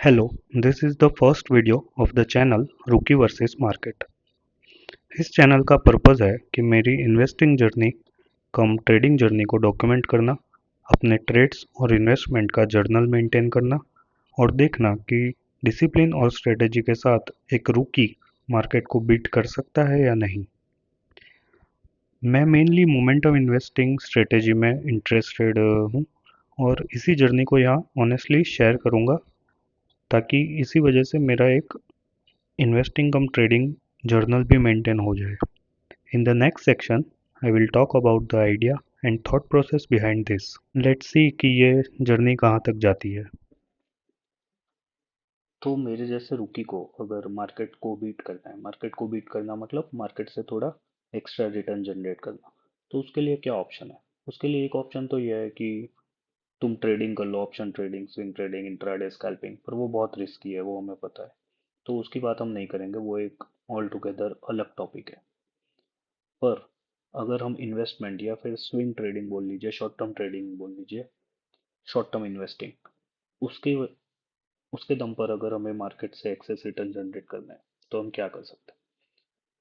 Hello, this is the first video of the channel Rookie vs Market। इस channel का purpose है कि मेरी इन्वेस्टिंग जर्नी कम trading journey को डॉक्यूमेंट करना, अपने ट्रेड्स और इन्वेस्टमेंट का जर्नल मेंटेन करना और देखना कि डिसिप्लिन और स्ट्रेटेजी के साथ एक रूकी मार्केट को बीट कर सकता है या नहीं। मैं मेनली मोमेंटम इन्वेस्टिंग स्ट्रेटेजी में इंटरेस्टेड हूँ और इसी जर्नी को यहाँ ऑनेस्टली शेयर करूँगा, ताकि इसी वजह से मेरा एक इन्वेस्टिंग कम ट्रेडिंग जर्नल भी मेंटेन हो जाए। In the next section, I will talk about the idea and thought process behind this. Let's see कि ये जर्नी कहाँ तक जाती है। तो मेरे जैसे रुकी को अगर मार्केट को बीट करना है, मार्केट को बीट करना मतलब मार्केट से थोड़ा एक्स्ट्रा रिटर्न जनरेट करना, तो उसके लिए क्या ऑप्शन है? उसके लिए एक ऑप्शन तो यह है कि तुम ट्रेडिंग कर लो, option trading, swing trading, intraday scalping, पर वो बहुत रिस्की है, वो हमें पता है। तो उसकी बात हम नहीं करेंगे, वो एक ऑल टुगेदर अलग टॉपिक है। पर अगर हम इन्वेस्टमेंट या फिर स्विंग ट्रेडिंग बोल लीजिए, शॉर्ट टर्म ट्रेडिंग बोल लीजिए, शॉर्ट टर्म इन्वेस्टिंग, उसके उसके दम पर अगर हमें मार्केट से एक्सेस रिटर्न जनरेट करना है, तो हम क्या कर सकते हैं?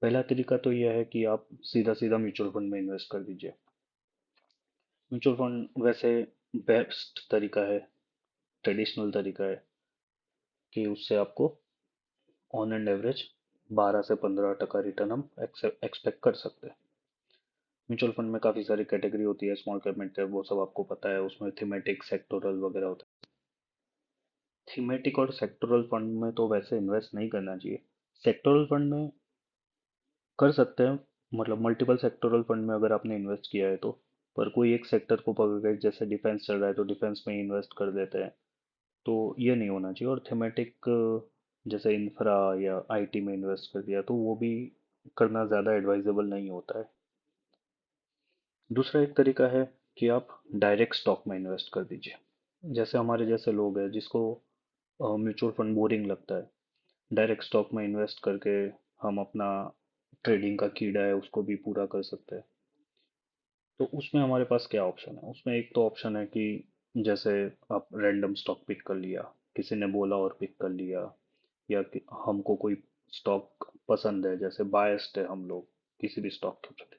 पहला तरीका तो यह है कि आप सीधा सीधा म्यूचुअल फंड में इन्वेस्ट कर दीजिए। म्यूचुअल फंड वैसे बेस्ट तरीका है, ट्रेडिशनल तरीका है कि उससे आपको ऑन एंड एवरेज 12 से 15% रिटर्न हम एक्सपेक्ट कर सकते हैं। म्यूचुअल फंड में काफ़ी सारी कैटेगरी होती है, स्मॉल कैप, मिड कैप, वो सब आपको पता है। उसमें थीमेटिक, सेक्टोरल वगैरह होता है। थीमेटिक और सेक्टोरल फंड में तो वैसे इन्वेस्ट नहीं करना चाहिए। सेक्टोरल फंड में कर सकते हैं, मतलब मल्टीपल सेक्टोरल फंड में अगर आपने इन्वेस्ट किया है तो। पर कोई एक सेक्टर को पकड़ के, जैसे डिफेंस चल रहा है तो डिफेंस में इन्वेस्ट कर देते हैं, तो ये नहीं होना चाहिए। और थीमेटिक जैसे इंफ्रा या आईटी में इन्वेस्ट कर दिया, तो वो भी करना ज़्यादा एडवाइजेबल नहीं होता है। दूसरा एक तरीका है कि आप डायरेक्ट स्टॉक में इन्वेस्ट कर दीजिए। जैसे हमारे जैसे लोग हैं जिसको म्यूचुअल फंड बोरिंग लगता है, डायरेक्ट स्टॉक में इन्वेस्ट करके हम अपना ट्रेडिंग का कीड़ा है उसको भी पूरा कर सकते हैं। तो उसमें हमारे पास क्या ऑप्शन है? उसमें एक तो ऑप्शन है कि जैसे आप रैंडम स्टॉक पिक कर लिया, किसी ने बोला और पिक कर लिया, या कि हमको कोई स्टॉक पसंद है, जैसे बायस्ड है हम लोग किसी भी स्टॉक के प्रति,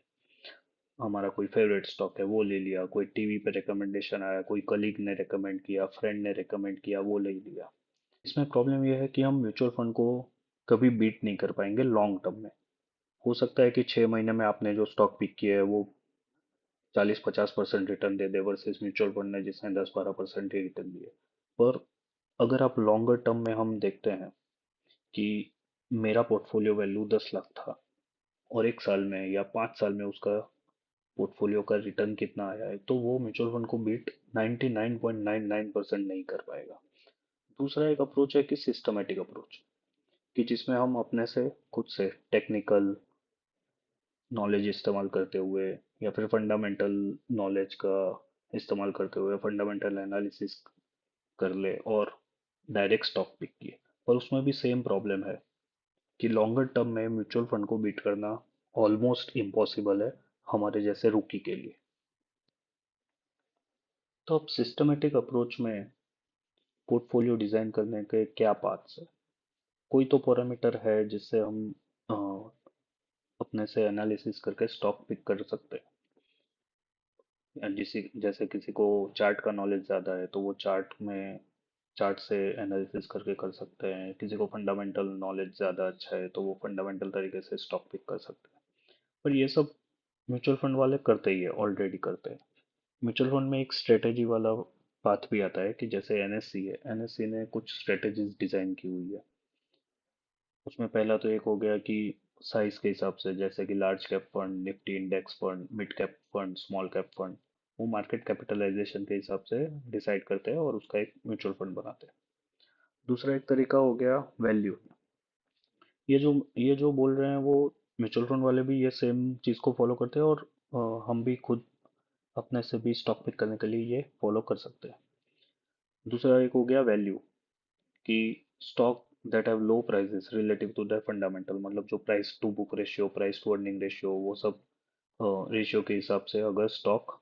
हमारा कोई फेवरेट स्टॉक है वो ले लिया, कोई टीवी पे रिकमेंडेशन आया, कोई कलीग ने रिकमेंड किया, फ्रेंड ने रिकमेंड किया, वो ले लिया। इसमें प्रॉब्लम यह है कि हम म्यूचुअल फंड को कभी बीट नहीं कर पाएंगे लॉन्ग टर्म में। हो सकता है कि 6 महीने में आपने जो स्टॉक पिक किया है वो 40-50% रिटर्न दे दे, वर्सेस म्यूचुअल फंड ने जिसने 10-12% ही रिटर्न दिए। पर अगर आप लॉन्गर टर्म में हम देखते हैं कि मेरा पोर्टफोलियो वैल्यू 10 लाख था और 1 साल में या 5 साल में उसका पोर्टफोलियो का रिटर्न कितना आया है, तो वो म्यूचुअल फंड को बीट 99.99% नहीं कर पाएगा। दूसरा एक अप्रोच है कि सिस्टमेटिक अप्रोच, कि जिसमें हम अपने से खुद से टेक्निकल नॉलेज इस्तेमाल करते हुए या फिर फंडामेंटल नॉलेज का इस्तेमाल करते हुए फंडामेंटल एनालिसिस कर ले और डायरेक्ट स्टॉक पिक किए। पर उसमें भी सेम प्रॉब्लम है कि लॉन्गर टर्म में म्यूचुअल फंड को बीट करना ऑलमोस्ट इम्पॉसिबल है हमारे जैसे रुकी के लिए। तो अब सिस्टमेटिक अप्रोच में पोर्टफोलियो डिजाइन करने के क्या पार्ट्स है? कोई तो पैरामीटर है जिससे हम अ, अपने से एनालिसिस करके स्टॉक पिक कर सकते हैं। या जैसे किसी को चार्ट का नॉलेज ज़्यादा है तो वो चार्ट से एनालिसिस करके कर सकते हैं। किसी को फंडामेंटल नॉलेज ज़्यादा अच्छा है तो वो फंडामेंटल तरीके से स्टॉक पिक कर सकते हैं। पर ये सब म्यूचुअल फंड वाले करते ही है, ऑलरेडी करते हैं। म्यूचुअल फंड में एक स्ट्रेटेजी वाला बात भी आता है कि जैसे एनएससी है, एनएससी ने कुछ स्ट्रेटेजीज डिजाइन की हुई है। उसमें पहला तो एक हो गया कि साइज के हिसाब से, जैसे कि large cap fund, Nifty index fund, mid cap fund, small cap fund, वो मार्केट कैपिटलाइजेशन के हिसाब से डिसाइड करते हैं और उसका एक म्यूचुअल फंड बनाते हैं। दूसरा एक तरीका हो गया वैल्यू। ये जो बोल रहे हैं वो म्यूचुअल फंड वाले भी ये सेम चीज़ को फॉलो करते हैं, और हम भी खुद अपने से भी स्टॉक पिक करने के लिए ये फॉलो कर सकते हैं। दूसरा एक हो गया वैल्यू, कि stock that have low prices relative to the fundamental, मतलब जो price to book ratio, price to earning ratio, वो सब रेशियो के हिसाब से अगर स्टॉक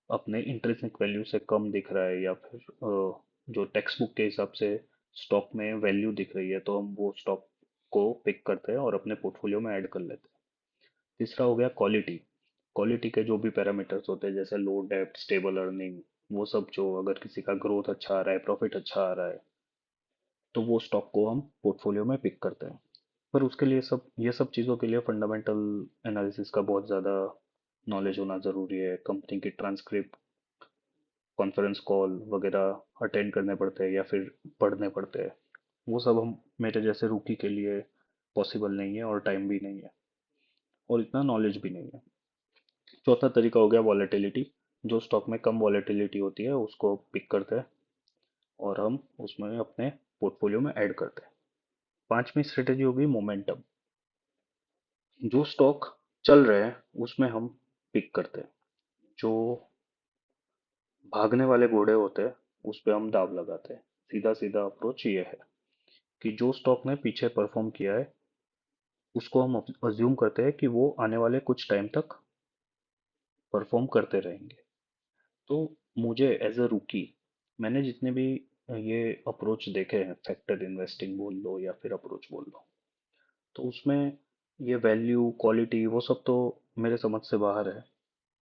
अपने इंट्रिंसिक वैल्यू से कम दिख रहा है, या फिर जो टेक्स्ट बुक के हिसाब से स्टॉक में वैल्यू दिख रही है तो हम वो स्टॉक को पिक करते हैं और अपने पोर्टफोलियो में ऐड कर लेते हैं। तीसरा हो गया क्वालिटी। क्वालिटी के जो भी पैरामीटर्स होते हैं जैसे लो डेप्ट, स्टेबल अर्निंग, वो सब जो अगर किसी का ग्रोथ अच्छा आ रहा है, प्रॉफिट अच्छा आ रहा है, तो वो स्टॉक को हम पोर्टफोलियो में पिक करते हैं। पर उसके लिए सब ये सब चीज़ों के लिए फंडामेंटल एनालिसिस का बहुत ज़्यादा नॉलेज होना ज़रूरी है। कंपनी की ट्रांसक्रिप्ट, कॉन्फ्रेंस कॉल वगैरह अटेंड करने पड़ते हैं या फिर पढ़ने पड़ते हैं। वो सब हम मेरे जैसे रूकी के लिए पॉसिबल नहीं है और टाइम भी नहीं है और इतना नॉलेज भी नहीं है। चौथा तरीका हो गया वॉलेटिलिटी। जो स्टॉक में कम वॉलेटिलिटी होती है उसको पिक करते हैं और हम उसमें अपने पोर्टफोलियो में ऐड करते हैं। पांचवी स्ट्रेटेजी होगी मोमेंटम। जो स्टॉक चल रहे हैं उसमें हम पिक करते हैं। जो भागने वाले घोड़े होते हैं उस पे हम दाव लगाते हैं। सीधा सीधा अप्रोच ये है कि जो स्टॉक ने पीछे परफॉर्म किया है उसको हम अज्यूम करते हैं कि वो आने वाले कुछ टाइम तक परफॉर्म करते रहेंगे। तो मुझे एज अ रूकी मैंने जितने भी ये अप्रोच देखे हैं, फैक्टर इन्वेस्टिंग बोल लो या फिर अप्रोच बोल लो, तो उसमें ये वैल्यू क्वालिटी वो सब तो मेरे समझ से बाहर है।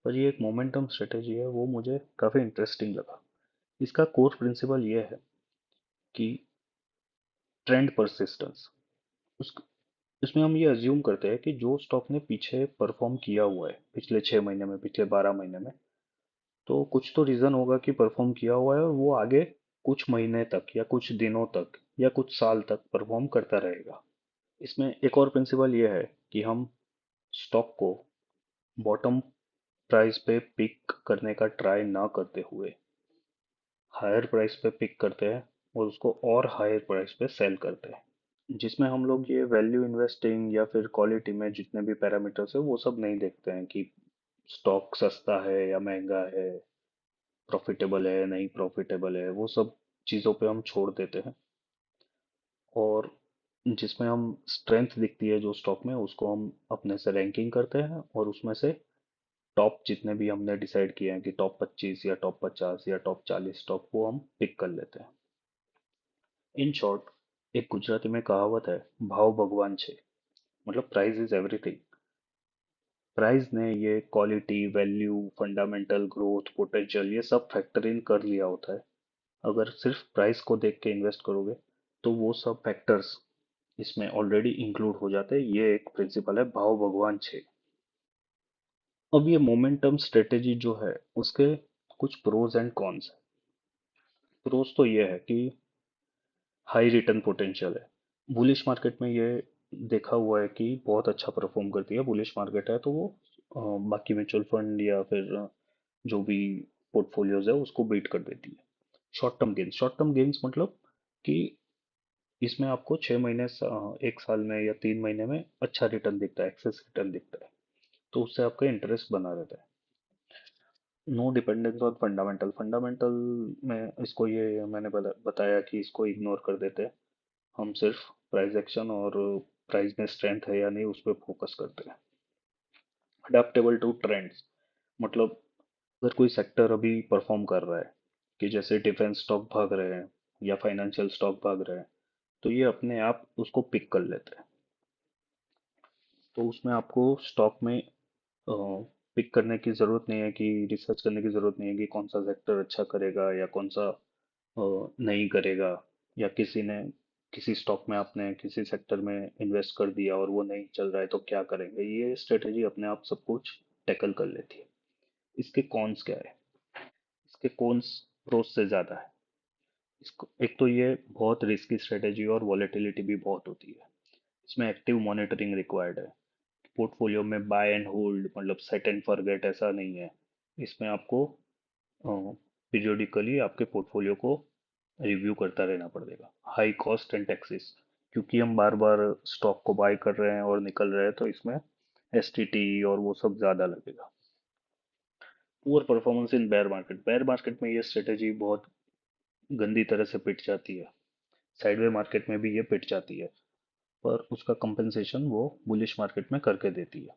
पर ये एक मोमेंटम स्ट्रेटेजी है, वो मुझे काफ़ी इंटरेस्टिंग लगा। इसका कोर प्रिंसिपल ये है कि ट्रेंड परसिस्टेंस। उस इसमें हम ये अज्यूम करते हैं कि जो स्टॉक ने पीछे परफॉर्म किया हुआ है पिछले 6 महीने में, पिछले 12 महीने में, तो कुछ तो रीज़न होगा कि परफॉर्म किया हुआ है और वो आगे कुछ महीने तक या कुछ दिनों तक या कुछ साल तक परफॉर्म करता रहेगा। इसमें एक और प्रिंसिपल ये है कि हम स्टॉक को बॉटम प्राइस पे पिक करने का ट्राई ना करते हुए हायर प्राइस पे पिक करते हैं और उसको और हायर प्राइस पे सेल करते हैं। जिसमें हम लोग ये वैल्यू इन्वेस्टिंग या फिर क्वालिटी में जितने भी पैरामीटर्स है वो सब नहीं देखते हैं कि स्टॉक सस्ता है या महंगा है, प्रॉफिटेबल है नहीं प्रॉफिटेबल है, वो सब चीज़ों पे हम छोड़ देते हैं। और जिसमें हम स्ट्रेंथ दिखती है जो स्टॉक में उसको हम अपने से रैंकिंग करते हैं और उसमें से टॉप जितने भी हमने डिसाइड किए हैं कि टॉप 25 या टॉप 50 या टॉप 40 स्टॉक वो हम पिक कर लेते हैं। इन शॉर्ट, एक गुजराती में कहावत है, भाव भगवान छे। मतलब प्राइस इज एवरीथिंग। प्राइस ने ये quality, value, fundamental growth, potential ये सब फैक्टर इन कर लिया होता है। अगर सिर्फ प्राइस को देख के इन्वेस्ट करोगे तो वो सब फैक्टर्स इसमें ऑलरेडी इंक्लूड हो जाते हैं। ये एक प्रिंसिपल है भाव भगवान छे। अब ये मोमेंटम स्ट्रेटेजी जो है उसके कुछ प्रोज एंड कॉन्स है। प्रोज तो ये है कि हाई रिटर्न पोटेंशियल है। बुलिश मार्केट में ये देखा हुआ है कि बहुत अच्छा परफॉर्म करती है। बुलिश मार्केट है तो वो बाकी म्यूचुअल फंड या फिर जो भी पोर्टफोलियोज है उसको बीट कर देती है। शॉर्ट टर्म गेन्स मतलब कि इसमें आपको 6 महीने, 1 साल में या 3 महीने में अच्छा रिटर्न दिखता है, एक्सेस रिटर्न दिखता है, तो उससे आपका इंटरेस्ट बना रहता है। No dependence on fundamental. Fundamental में इसको ये मैंने बताया कि इसको इग्नोर कर देते हैं। हम सिर्फ प्राइस एक्शन और प्राइस में स्ट्रेंथ है या नहीं उस पर फोकस करते हैं। अडेप्टेबल टू ट्रेंड्स मतलब अगर कोई सेक्टर अभी परफॉर्म कर रहा है कि जैसे डिफेंस स्टॉक भाग रहे हैं या फाइनेंशियल स्टॉक भाग रहे हैं, तो ये अपने आप उसको पिक कर लेते हैं। तो उसमें आपको स्टॉक में पिक करने की ज़रूरत नहीं है कि रिसर्च करने की ज़रूरत नहीं है कि कौन सा सेक्टर अच्छा करेगा या कौन सा नहीं करेगा, या किसी ने किसी स्टॉक में आपने किसी सेक्टर में इन्वेस्ट कर दिया और वो नहीं चल रहा है तो क्या करेंगे। ये स्ट्रेटेजी अपने आप सब कुछ टैकल कर लेती है। इसके कॉन्स क्या है? इसके कॉन्स प्रोस से ज़्यादा है। इसको एक तो ये बहुत रिस्की स्ट्रेटेजी और वॉलेटिलिटी भी बहुत होती है। इसमें एक्टिव मॉनिटरिंग रिक्वायर्ड है। पोर्टफोलियो में बाय एंड होल्ड मतलब सेट एंड फॉरगेट ऐसा नहीं है। इसमें आपको पीरियोडिकली आपके पोर्टफोलियो को रिव्यू करता रहना पड़ेगा। हाई कॉस्ट एंड टैक्सेस, क्योंकि हम बार बार स्टॉक को बाय कर रहे हैं और निकल रहे हैं तो इसमें एसटीटी और वो सब ज़्यादा लगेगा। Poor performance in bear market. Bear market में ये स्ट्रेटेजी बहुत गंदी तरह से पिट जाती है। साइडवे मार्केट में भी ये पिट जाती है, पर उसका कंपनसेशन वो बुलिश मार्केट में करके देती है।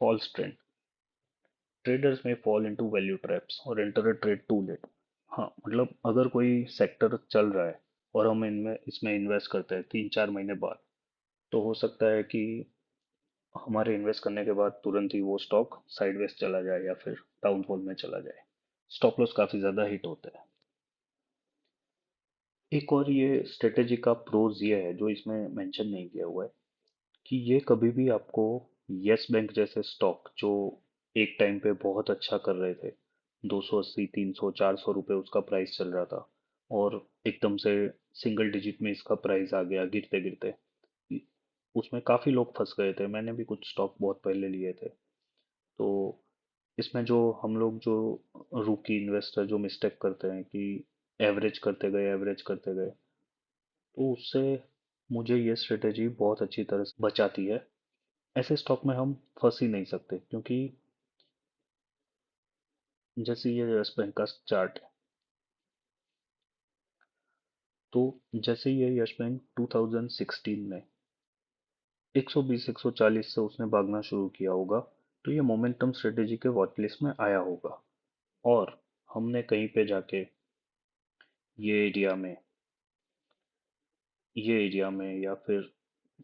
False trend. ट्रेडर्स में फॉल इनटू वैल्यू ट्रैप्स और enter a trade too late. हाँ मतलब अगर कोई सेक्टर चल रहा है और हम इनमें इसमें इन्वेस्ट करते हैं 3-4 महीने बाद, तो हो सकता है कि हमारे इन्वेस्ट करने के बाद तुरंत ही वो स्टॉक साइडवेज चला जाए या फिर डाउनफॉल में चला जाए। स्टॉप लॉस काफ़ी ज़्यादा हिट होता है। एक और ये स्ट्रेटेजी का प्रोज ये है जो इसमें मेंशन नहीं किया हुआ है, कि ये कभी भी आपको यस बैंक जैसे स्टॉक जो एक टाइम पे बहुत अच्छा कर रहे थे, 280 300 400 रुपये उसका प्राइस चल रहा था, और एकदम से सिंगल डिजिट में इसका प्राइस आ गया गिरते गिरते, उसमें काफ़ी लोग फंस गए थे। मैंने भी कुछ स्टॉक बहुत पहले लिए थे। तो इसमें जो हम लोग जो रूकी इन्वेस्टर जो मिस्टेक करते हैं कि एवरेज करते गए, तो उससे मुझे ये स्ट्रेटेजी बहुत अच्छी तरह से बचाती है। ऐसे स्टॉक में हम फंस ही नहीं सकते, क्योंकि जैसे ये यस बैंक का चार्ट है, तो जैसे ये यस बैंक 2016 में 120 140 से उसने भागना शुरू किया होगा, तो ये मोमेंटम स्ट्रेटेजी के वॉच लिस्ट में आया होगा, और हमने कहीं पे जाके ये एरिया में या फिर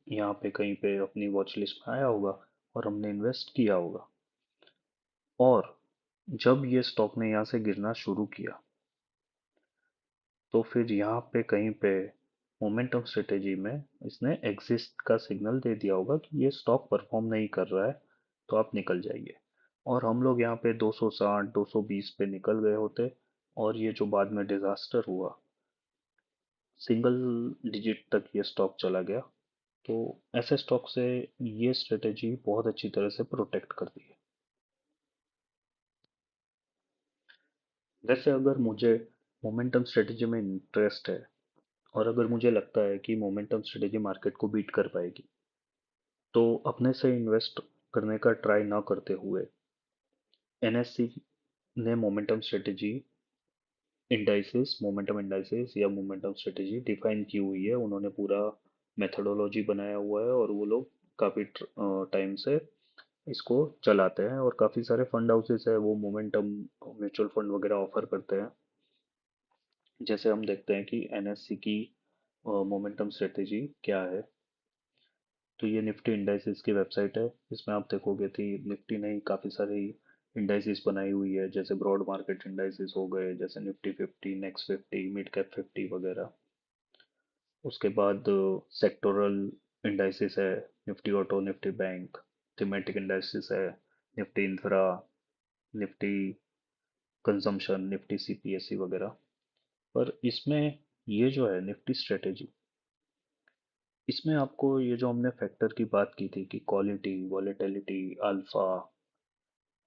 यहाँ पे कहीं पे अपनी वॉच लिस्ट में आया होगा, और हमने इन्वेस्ट किया होगा। और जब ये स्टॉक ने यहाँ से गिरना शुरू किया, तो फिर यहाँ पे कहीं पे मोमेंटम स्ट्रेटेजी में इसने एग्जिस्ट का सिग्नल दे दिया होगा कि ये स्टॉक परफॉर्म नहीं कर रहा है, तो आप निकल जाइए। और हम लोग यहाँ पे 260 220 पे निकल गए होते, और ये जो बाद में डिजास्टर हुआ, सिंगल डिजिट तक ये स्टॉक चला गया। तो ऐसे स्टॉक से ये स्ट्रेटेजी बहुत अच्छी तरह से प्रोटेक्ट करती है। वैसे अगर मुझे मोमेंटम स्ट्रेटेजी में इंटरेस्ट है, और अगर मुझे लगता है कि मोमेंटम स्ट्रेटेजी मार्केट को बीट कर पाएगी, तो अपने से इन्वेस्ट करने का ट्राई ना करते हुए एनएससी ने मोमेंटम इंडाइसिस या मोमेंटम स्ट्रेटेजी डिफाइन की हुई है। उन्होंने पूरा मेथोडोलॉजी बनाया हुआ है, और वो लोग काफ़ी टाइम से इसको चलाते हैं, और काफ़ी सारे फंड हाउसेस है वो मोमेंटम म्यूचुअल फंड वगैरह ऑफर करते हैं। जैसे हम देखते हैं कि एनएससी की मोमेंटम स्ट्रेटेजी क्या है, तो ये निफ्टी इंडाइसिस की वेबसाइट है। इसमें आप देखोगे कि निफ्टी ने ही काफ़ी सारी इंडाइसिस बनाई हुई है, जैसे ब्रॉड मार्केट इंडाइसिस हो गए, जैसे निफ्टी 50 नेक्स्ट 50 मिड कैप 50 वगैरह। उसके बाद सेक्टोरल इंडाइसिस है, Nifty auto, Nifty bank. Thematic indices है, Nifty infra, Nifty consumption, Nifty CPSC वगैरह। पर इसमें ये जो है निफ्टी स्ट्रेटेजी, इसमें आपको ये जो हमने फैक्टर की बात की थी कि quality, volatility, alpha,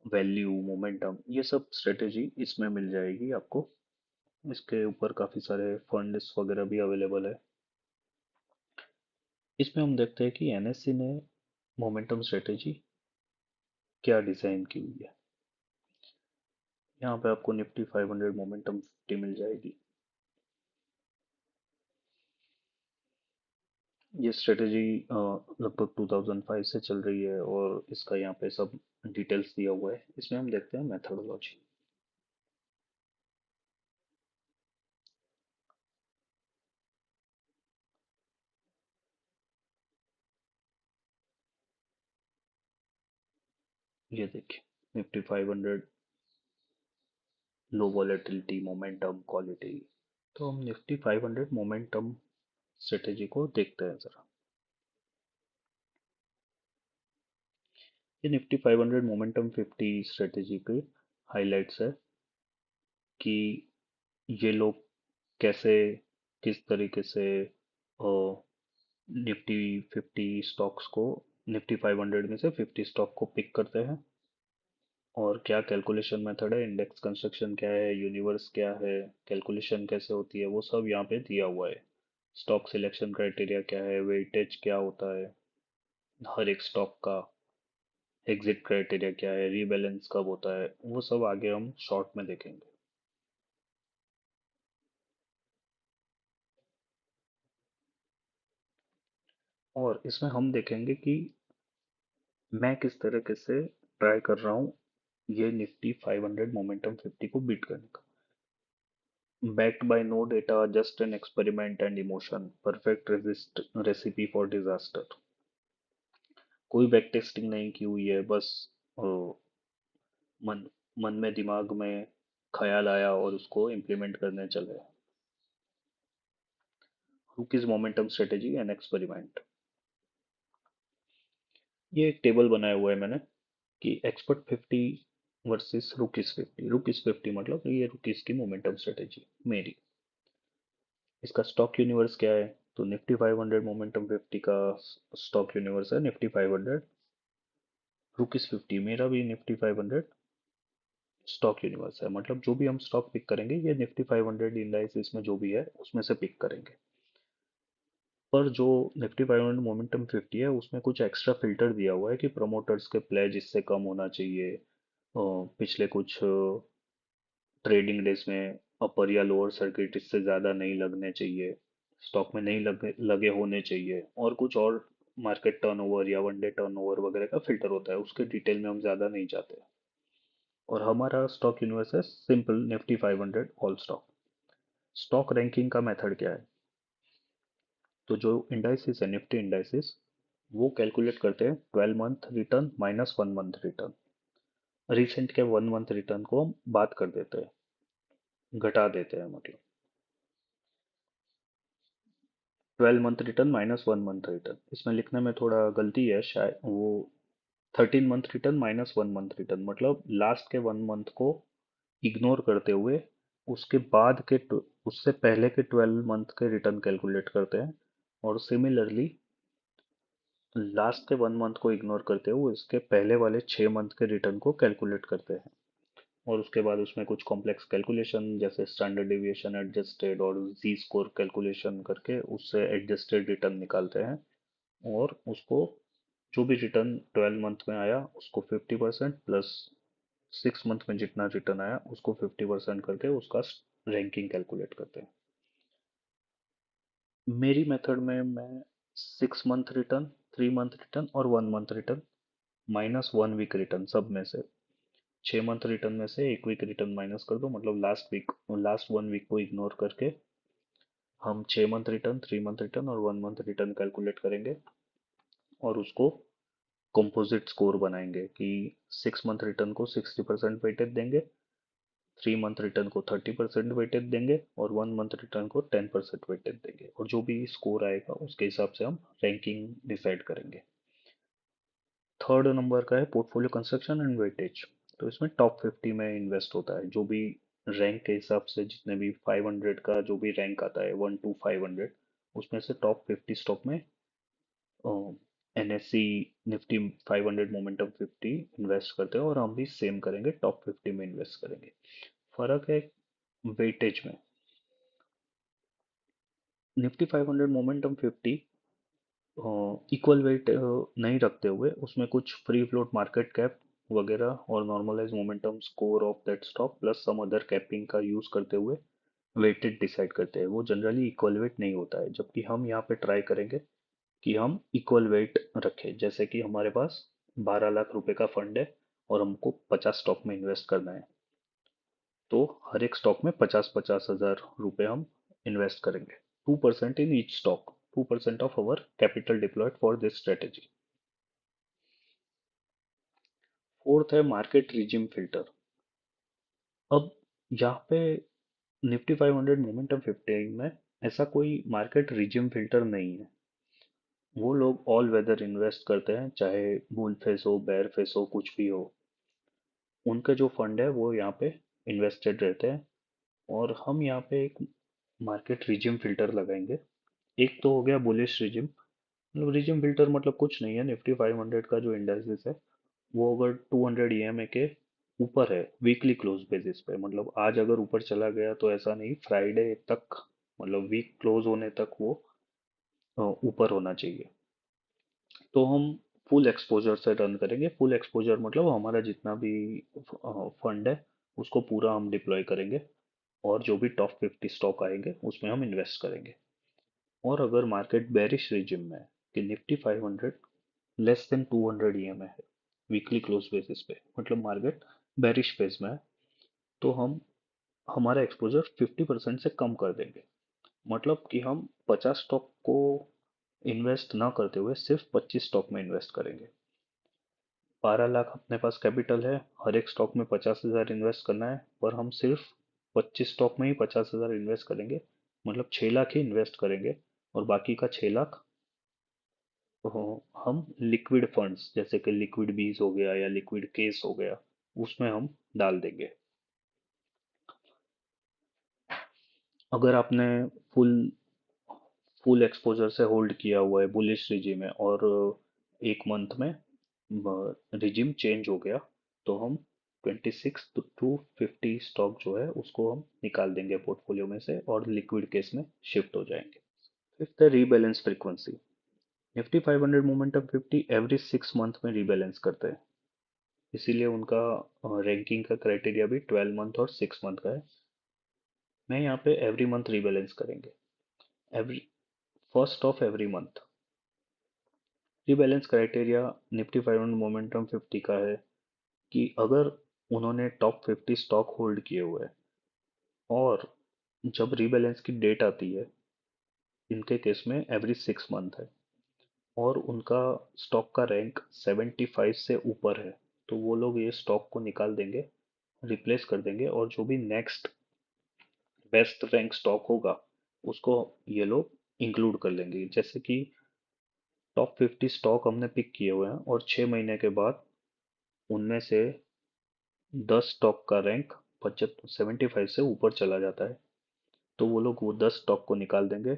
value, momentum, ये सब स्ट्रेटेजी इसमें मिल जाएगी आपको। इसके ऊपर काफ़ी सारे फंड्स वगैरह भी अवेलेबल है। इसमें हम देखते हैं कि एनएससी ने मोमेंटम स्ट्रेटेजी क्या डिज़ाइन की हुई है। यहाँ पे आपको निफ्टी 500 मोमेंटम 50 मिल जाएगी। ये स्ट्रेटेजी लगभग 2005 से चल रही है, और इसका यहाँ पे सब डिटेल्स दिया हुआ है। इसमें हम देखते हैं मेथोडोलॉजी। ये देखिए, निफ्टी 500, लो वॉलेटिलिटी, मोमेंटम, क्वालिटी। तो हम निफ्टी 500 मोमेंटम स्ट्रेटेजी को देखते हैं जरा। ये निफ्टी 500 मोमेंटम 50 स्ट्रेटेजी के हाइलाइट्स है, कि ये लोग कैसे, किस तरीके से निफ्टी 50 स्टॉक्स को, निफ्टी 500 में से 50 स्टॉक को पिक करते हैं, और क्या कैलकुलेशन मेथड है, इंडेक्स कंस्ट्रक्शन क्या है, यूनिवर्स क्या है, कैलकुलेशन कैसे होती है, वो सब यहाँ पे दिया हुआ है। स्टॉक सिलेक्शन क्राइटेरिया क्या है, वेटेज क्या होता है हर एक स्टॉक का, एग्जिट क्राइटेरिया क्या है, रीबैलेंस कब होता है, वो सब आगे हम शॉर्ट में देखेंगे। और इसमें हम देखेंगे कि मैं किस तरीके से ट्राई कर रहा हूँ ये निफ्टी 500 मोमेंटम 50 को बीट करने का। backed by no data, just an experiment and emotion, perfect resist recipe for disaster. कोई बैक टेस्टिंग नहीं की हुई है, बस अ, मन मन में दिमाग में ख्याल आया और उसको इम्प्लीमेंट करने चले। रुकीज मोमेंटम स्ट्रेटेजी एंड एक्सपेरिमेंट। ये एक टेबल बनाया हुआ है मैंने कि एक्सपर्ट 50 वर्सेस रुकीज 50 मतलब ये रुकीज की मोमेंटम स्ट्रेटेजी मेरी। इसका स्टॉक यूनिवर्स क्या है? तो निफ्टी 500 मोमेंटम 50 का स्टॉक यूनिवर्स है निफ्टी 500। रुकीज 50 मेरा भी निफ्टी 500 स्टॉक यूनिवर्स है, मतलब जो भी हम स्टॉक पिक करेंगे ये निफ्टी 500 इंडाइसिस में जो भी है उसमें से पिक करेंगे। पर जो निफ्टी 500 मोमेंटम 50 है उसमें कुछ एक्स्ट्रा फिल्टर दिया हुआ है कि प्रमोटर्स के प्लेज इससे कम होना चाहिए, पिछले कुछ ट्रेडिंग डेज में अपर या लोअर सर्किट इससे ज़्यादा नहीं लगने चाहिए, स्टॉक में नहीं लगे होने चाहिए, और कुछ और मार्केट टर्नओवर या वन डे टर्नओवर वगैरह का फिल्टर होता है, उसके डिटेल में हम ज़्यादा नहीं जाते। और हमारा स्टॉक यूनिवर्स है simple Nifty 500 all stock. Stock ranking का मेथड क्या है? तो जो इंडाइसिस है निफ्टी इंडाइसिस वो कैलकुलेट करते हैं 12 month return minus 1 month return. Recent के 1 मंथ रिटर्न को हम बात कर देते हैं, घटा देते हैं मतलब। 12 month return minus 1 month return, इसमें लिखने में थोड़ा गलती है शायद, वो 13 month return minus 1 month return मतलब लास्ट के 1 मंथ को इग्नोर करते हुए उसके बाद के उससे पहले के 12 मंथ के रिटर्न कैलकुलेट करते हैं। और सिमिलरली लास्ट के 1 मंथ को इग्नोर करते हुए इसके पहले वाले 6 मंथ के रिटर्न को कैलकुलेट करते हैं। और उसके बाद उसमें कुछ कॉम्प्लेक्स कैलकुलेशन जैसे स्टैंडर्ड डेविएशन एडजस्टेड और जी स्कोर कैलकुलेशन करके उससे एडजस्टेड रिटर्न निकालते हैं। और उसको जो भी रिटर्न 12 मंथ में आया उसको 50% प्लस 6 मंथ में जितना रिटर्न आया उसको 50% करके उसका रैंकिंग कैलकुलेट करते हैं। मेरी मेथड में मैं 6 मंथ रिटर्न, 3 मंथ रिटर्न और 1 month return minus 1 week return सब में से 6 मंथ रिटर्न में से 1 वीक रिटर्न माइनस कर दो, मतलब लास्ट 1 वीक को इग्नोर करके हम 6 मंथ रिटर्न, 3 मंथ रिटर्न और 1 मंथ रिटर्न कैलकुलेट करेंगे। और उसको कंपोजिट स्कोर बनाएंगे कि 6 मंथ रिटर्न को 60% वेटेज देंगे, 3 मंथ रिटर्न को 30% वेटेज देंगे और 1 मंथ रिटर्न को 10% वेटेज देंगे, और जो भी स्कोर आएगा उसके हिसाब से हम रैंकिंग डिसाइड करेंगे। थर्ड नंबर का है पोर्टफोलियो कंस्ट्रक्शन एंड वेटेज। तो इसमें टॉप 50 में इन्वेस्ट होता है, जो भी रैंक के हिसाब से जितने भी 500 का जो भी रैंक आता है 1 to 500 उसमें से टॉप 50 स्टॉक में एनएससी निफ्टी 500 मोमेंटम 50 इन्वेस्ट करते हैं, और हम भी सेम करेंगे, टॉप 50 में इन्वेस्ट करेंगे। फर्क है वेटेज में। निफ्टी 500 मोमेंटम 50 इक्वल वेट नहीं रखते हुए उसमें कुछ फ्री फ्लोट मार्केट कैप वगैरह और normalize momentum score of that stock plus some other capping का यूज करते हुए वेटेड डिसाइड करते हैं। वो जनरली इक्वल वेट नहीं होता है, जबकि हम यहाँ पे ट्राई करेंगे कि हम इक्वल वेट रखें। जैसे कि हमारे पास 12 लाख रुपए का फंड है और हमको 50 स्टॉक में इन्वेस्ट करना है, तो हर एक स्टॉक में 50-50 हजार रुपए हम इन्वेस्ट करेंगे। 2% in each stock, 2% of our capital deployed for this strategy. Fourth है मार्केट रिजिम फिल्टर। अब यहाँ पे निफ्टी 500 मोमेंटम 15 में ऐसा कोई मार्केट रिजिम फिल्टर नहीं है। वो लोग ऑल वेदर इन्वेस्ट करते हैं, चाहे बुल फेस हो बेयर फेस हो कुछ भी हो, उनके जो फंड है वो यहाँ पे इन्वेस्टेड रहते हैं। और हम यहाँ पे एक मार्केट रिजिम फिल्टर लगाएंगे। एक तो हो गया बुलिश रिजिम, मतलब रिजिम फिल्टर मतलब कुछ नहीं है, निफ्टी 500 का जो इंडेक्स है वो अगर 200 ईएमए के ऊपर है वीकली क्लोज बेसिस पे, मतलब आज अगर ऊपर चला गया तो ऐसा नहीं, फ्राइडे तक मतलब वीक क्लोज होने तक वो ऊपर होना चाहिए। तो हम फुल एक्सपोजर से रन करेंगे। फुल एक्सपोजर मतलब हमारा जितना भी फंड है उसको पूरा हम डिप्लॉय करेंगे, और जो भी टॉप 50 स्टॉक आएंगे उसमें हम इन्वेस्ट करेंगे। और अगर मार्केट बेरिश रिजिम में है कि निफ्टी 500 लेस देन 200 ईएमए है वीकली क्लोज बेसिस पे, मतलब मार्केट बेरिश फेज में है, तो हम हमारा एक्सपोजर 50% से कम कर देंगे। मतलब कि हम 50 स्टॉक को इन्वेस्ट ना करते हुए सिर्फ 25 स्टॉक में इन्वेस्ट करेंगे। 12 लाख अपने पास कैपिटल है, हर एक स्टॉक में 50,000 इन्वेस्ट करना है, पर हम सिर्फ 25 स्टॉक में ही 50,000 इन्वेस्ट करेंगे। मतलब 6 लाख ही इन्वेस्ट करेंगे, और बाकी का 6 लाख हम लिक्विड फंड्स जैसे कि लिक्विड बीज हो गया या लिक्विड केस हो गया, उसमें हम डाल देंगे। अगर आपने फुल फुल एक्सपोजर से होल्ड किया हुआ है बुलिश रिजीम में, और एक मंथ में रिजीम चेंज हो गया, तो हम 26 to 50 स्टॉक जो है उसको हम निकाल देंगे पोर्टफोलियो में से और लिक्विड केस में शिफ्ट हो जाएंगे। फिफ्थ है rebalance frequency. Nifty 500 momentum 50 every 6 month में रीबैलेंस करते हैं, इसीलिए उनका रैंकिंग का क्राइटेरिया भी 12 मंथ और 6 मंथ का है। मैं यहाँ पे एवरी मंथ रीबैलेंस करेंगे, every first of every month. Rebalance criteria Nifty 500 momentum 50 का है कि अगर उन्होंने टॉप 50 स्टॉक होल्ड किए हुए हैं, और जब रीबैलेंस की डेट आती है, इनके केस में एवरी 6 मंथ है, और उनका स्टॉक का रैंक 75 से ऊपर है, तो वो लोग ये स्टॉक को निकाल देंगे, रिप्लेस कर देंगे, और जो भी नेक्स्ट बेस्ट रैंक स्टॉक होगा उसको ये लोग इंक्लूड कर लेंगे। जैसे कि टॉप 50 स्टॉक हमने पिक किए हुए हैं, और 6 महीने के बाद उनमें से 10 स्टॉक का रैंक 75 से ऊपर चला जाता है, तो वो लोग वो 10 स्टॉक को निकाल देंगे,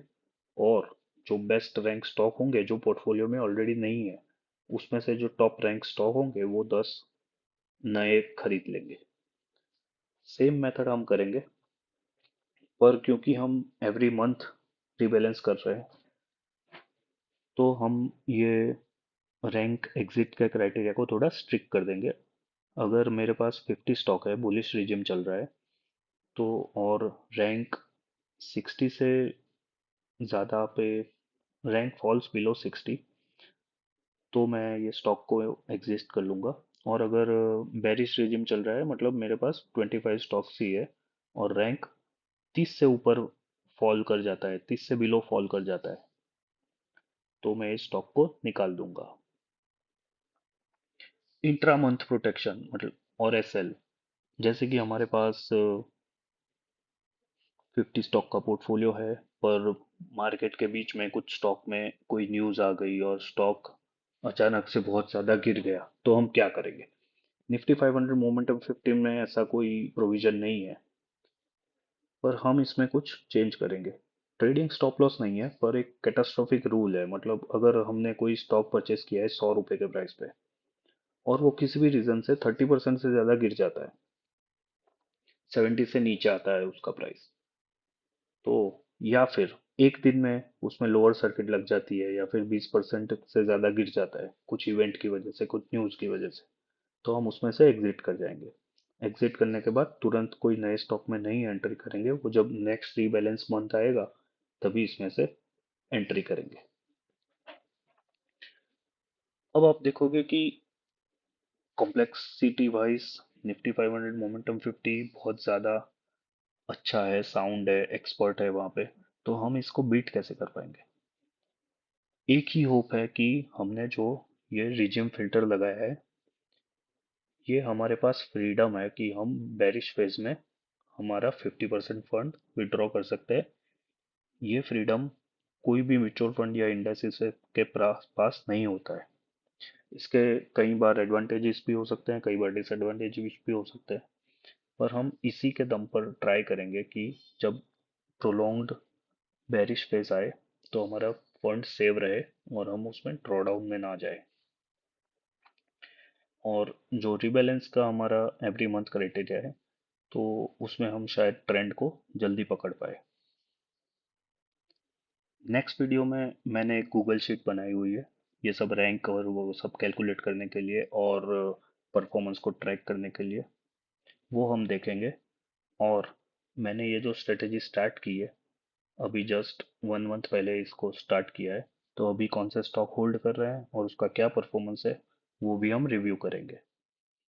और जो बेस्ट रैंक स्टॉक होंगे जो पोर्टफोलियो में ऑलरेडी नहीं है, उसमें से जो टॉप रैंक स्टॉक होंगे वो 10 नए खरीद लेंगे। सेम मेथड हम करेंगे, पर क्योंकि हम एवरी मंथ रिबैलेंस कर रहे हैं, तो हम ये रैंक एग्जिट के क्राइटेरिया को थोड़ा स्ट्रिक्ट कर देंगे। अगर मेरे पास 50 स्टॉक है, बुलिश रिजिम चल रहा है, तो और रैंक 60 से ज़्यादा पे, रैंक फॉल्स बिलो 60, तो मैं ये स्टॉक को एग्जिस्ट कर लूँगा। और अगर बेरिश रिजिम चल रहा है, मतलब मेरे पास 25 स्टॉक्स ही है, और रैंक 30 से ऊपर फॉल कर जाता है, 30 से बिलो फॉल कर जाता है, तो मैं इस स्टॉक को निकाल दूंगा। इंट्रा मंथ प्रोटेक्शन मतलब, और एसएल, जैसे कि हमारे पास 50 स्टॉक का पोर्टफोलियो है, पर मार्केट के बीच में कुछ स्टॉक में कोई न्यूज़ आ गई और स्टॉक अचानक से बहुत ज़्यादा गिर गया, तो हम क्या करेंगे। निफ्टी 500 मोमेंटम 15 में ऐसा कोई प्रोविजन नहीं है, पर हम इसमें कुछ चेंज करेंगे। ट्रेडिंग स्टॉप लॉस नहीं है, पर एक कैटास्ट्रोफिक रूल है। मतलब अगर हमने कोई स्टॉक परचेस किया है 100 रुपए के प्राइस पे, और वो किसी भी रीजन से 30% से ज़्यादा गिर जाता है, 70 से नीचे आता है उसका प्राइस, तो या फिर एक दिन में उसमें लोअर सर्किट लग जाती है, या फिर 20% से ज़्यादा गिर जाता है कुछ इवेंट की वजह से, कुछ न्यूज़ की वजह से, तो हम उसमें से एग्जिट कर जाएंगे। एग्जिट करने के बाद तुरंत कोई नए स्टॉक में नहीं एंट्री करेंगे, वो जब नेक्स्ट रीबैलेंस मंथ आएगा तभी इसमें से एंट्री करेंगे। अब आप देखोगे कि कॉम्प्लेक्सिटी वाइज निफ्टी 500 मोमेंटम 50 बहुत ज़्यादा अच्छा है, साउंड है, एक्सपर्ट है वहाँ पे, तो हम इसको बीट कैसे कर पाएंगे। एक ही होप है कि हमने जो ये रिजिम फिल्टर लगाया है, ये हमारे पास फ्रीडम है कि हम बेरिश फेज में हमारा 50% फंड विड्रॉ कर सकते हैं। ये फ्रीडम कोई भी म्यूचुअल फंड या इंडेक्स के पास नहीं होता है। इसके कई बार एडवांटेजेस भी हो सकते हैं, कई बार डिसएडवांटेजेस भी हो सकते हैं, पर हम इसी के दम पर ट्राई करेंगे कि जब प्रोलॉन्ग्ड बेरिश फेज आए, तो हमारा फंड सेव रहे और हम उसमें ड्रॉ डाउन में ना जाए। और जो रिबैलेंस का हमारा एवरी मंथ क्राइटेरिया है, तो उसमें हम शायद ट्रेंड को जल्दी पकड़ पाए। नेक्स्ट वीडियो में मैंने एक गूगल शीट बनाई हुई है, ये सब रैंक और वो सब कैलकुलेट करने के लिए, और परफॉर्मेंस को ट्रैक करने के लिए, वो हम देखेंगे। और मैंने ये जो स्ट्रेटेजी स्टार्ट की है, अभी जस्ट 1 मंथ पहले इसको स्टार्ट किया है, तो अभी कौन से स्टॉक होल्ड कर रहे हैं और उसका क्या परफॉर्मेंस है, वो भी हम रिव्यू करेंगे।